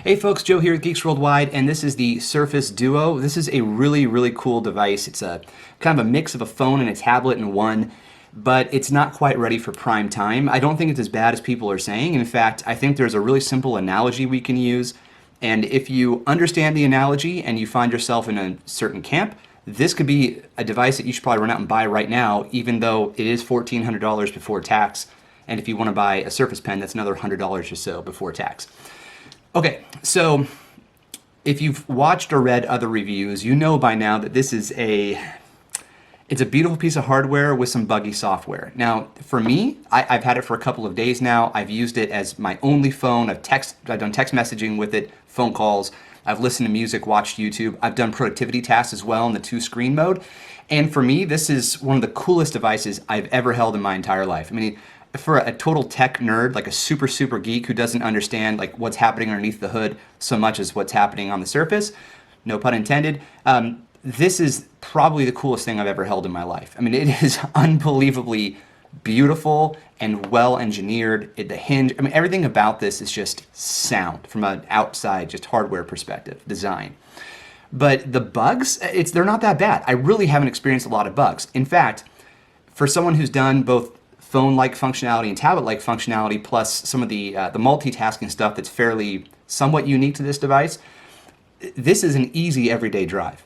Hey folks, Joe here at Geeks Worldwide, and this is the Surface Duo. This is a really cool device. It's a kind of a mix of a phone and a tablet in one, but it's not quite ready for prime time. I don't think it's as bad as people are saying. In fact, I think there's a really simple analogy we can use, and if you understand the analogy and you find yourself in a certain camp, this could be a device that you should probably run out and buy right now, even though it is $1,400 before tax, and if you want to buy a Surface Pen, that's another $100 or so before tax. Okay, so if you've watched or read other reviews, you know by now that this is it's a beautiful piece of hardware with some buggy software. Now, for me, I've had it for a couple of days now. I've used it as my only phone. I've done text messaging with it, phone calls. I've listened to music, watched YouTube. I've done productivity tasks as well in the two-screen mode. And for me, this is one of the coolest devices I've ever held in my entire life. I mean, for a total tech nerd, like a super geek who doesn't understand like what's happening underneath the hood so much as what's happening on the surface, no pun intended, this is probably the coolest thing I've ever held in my life. I mean, it is unbelievably beautiful and well engineered. The hinge, I mean, everything about this is just sound from an outside, just hardware perspective, design. But the bugs, they're not that bad. I really haven't experienced a lot of bugs. In fact, for someone who's done both phone-like functionality and tablet-like functionality, plus some of the multitasking stuff that's fairly somewhat unique to this device, this is an easy everyday drive.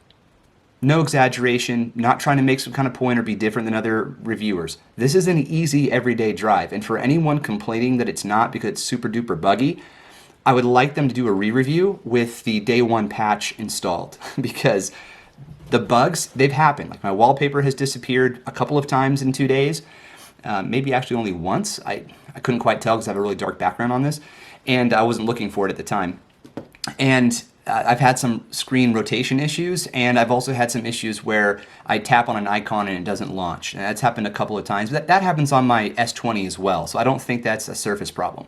No exaggeration, not trying to make some kind of point or be different than other reviewers. This is an easy everyday drive, and for anyone complaining that it's not because it's super duper buggy, I would like them to do a re-review with the day one patch installed, because the bugs, they've happened. Like my wallpaper has disappeared a couple of times in 2 days. Maybe actually only once. I couldn't quite tell because I have a really dark background on this, and I wasn't looking for it at the time. And I've had some screen rotation issues, and I've also had some issues where I tap on an icon and it doesn't launch. And that's happened a couple of times. That happens on my S20 as well, so I don't think that's a Surface problem.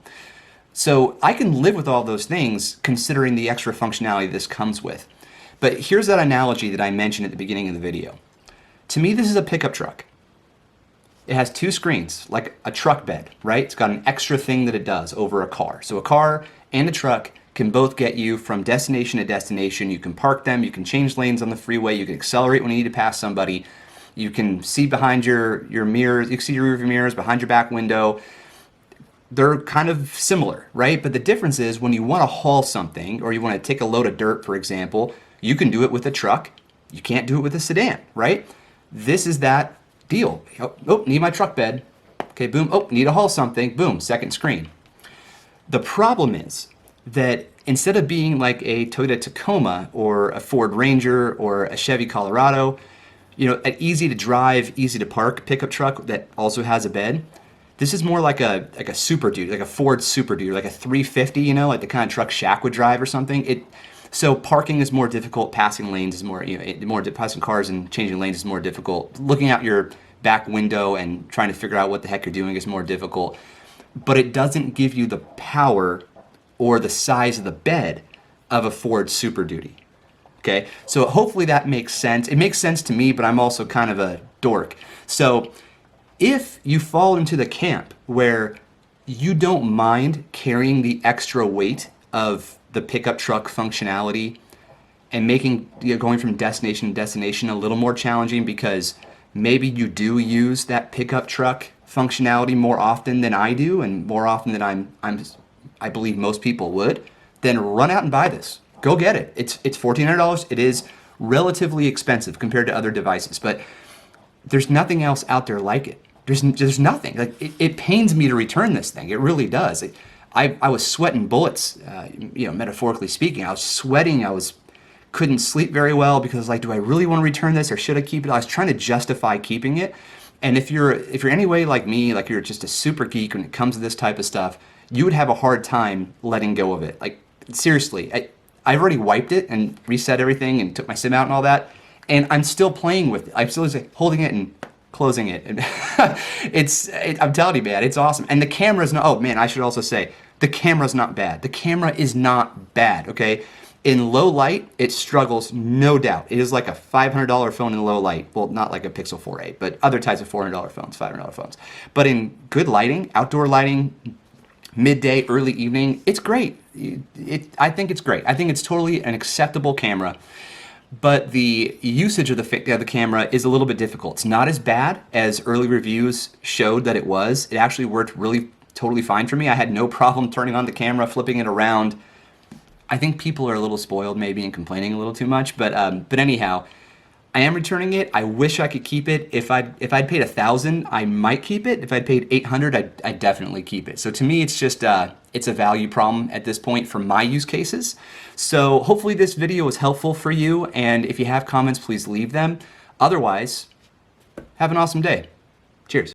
So I can live with all those things considering the extra functionality this comes with. But here's that analogy that I mentioned at the beginning of the video. To me, this is a pickup truck. It has two screens, like a truck bed, right? It's got an extra thing that it does over a car. So a car and a truck can both get you from destination to destination. You can park them, you can change lanes on the freeway, you can accelerate when you need to pass somebody, you can see behind your mirrors, you can see your rearview mirrors, behind your back window. They're kind of similar, right? But the difference is when you want to haul something or you want to take a load of dirt, for example, you can do it with a truck. You can't do it with a sedan, right? This is that deal. Oh, need my truck bed. Okay, boom. Oh, need to haul something. Boom, second screen. The problem is that instead of being like a Toyota Tacoma or a Ford Ranger or a Chevy Colorado, you know, an easy to drive, easy to park pickup truck that also has a bed, this is more like a Super Duty, like a Ford Super Duty, like a 350, you know, like the kind of truck Shaq would drive or something. So parking is more difficult, passing lanes is more, passing cars and changing lanes is more difficult. Looking out your back window and trying to figure out what the heck you're doing is more difficult. But it doesn't give you the power or the size of the bed of a Ford Super Duty. Okay, so hopefully that makes sense. It makes sense to me, but I'm also kind of a dork. So if you fall into the camp where you don't mind carrying the extra weight of the pickup truck functionality and making going from destination to destination a little more challenging because maybe you do use that pickup truck functionality more often than I do and more often than I believe most people would, then run out and buy this. Go get it. It's $1,400. It is relatively expensive compared to other devices, but there's nothing else out there like it. There's nothing. Like it pains me to return this thing. It really does. I was sweating bullets, metaphorically speaking. I was sweating. Couldn't sleep very well because like, do I really want to return this or should I keep it? I was trying to justify keeping it. And if you're any way like me, like you're just a super geek when it comes to this type of stuff, you would have a hard time letting go of it. Like seriously, I've already wiped it and reset everything and took my SIM out and all that, and I'm still playing with it. I'm still holding it and closing it. And I'm telling you, man, it's awesome. And the camera's not. Oh man, I should also say the camera's not bad. The camera is not bad. Okay. In low light, it struggles, no doubt. It is like a $500 phone in low light. Well, not like a Pixel 4a, but other types of $400 phones, $500 phones. But in good lighting, outdoor lighting, midday, early evening, it's great. I think it's great. I think it's totally an acceptable camera. But the usage of the camera is a little bit difficult. It's not as bad as early reviews showed that it was. It actually worked really totally fine for me. I had no problem turning on the camera, flipping it around. I think people are a little spoiled maybe and complaining a little too much, but anyhow, I am returning it. I wish I could keep it. If I'd paid $1,000, I might keep it. If I'd paid $800, I'd definitely keep it. So to me, it's just it's a value problem at this point for my use cases. So hopefully this video was helpful for you, and if you have comments, please leave them. Otherwise, have an awesome day. Cheers.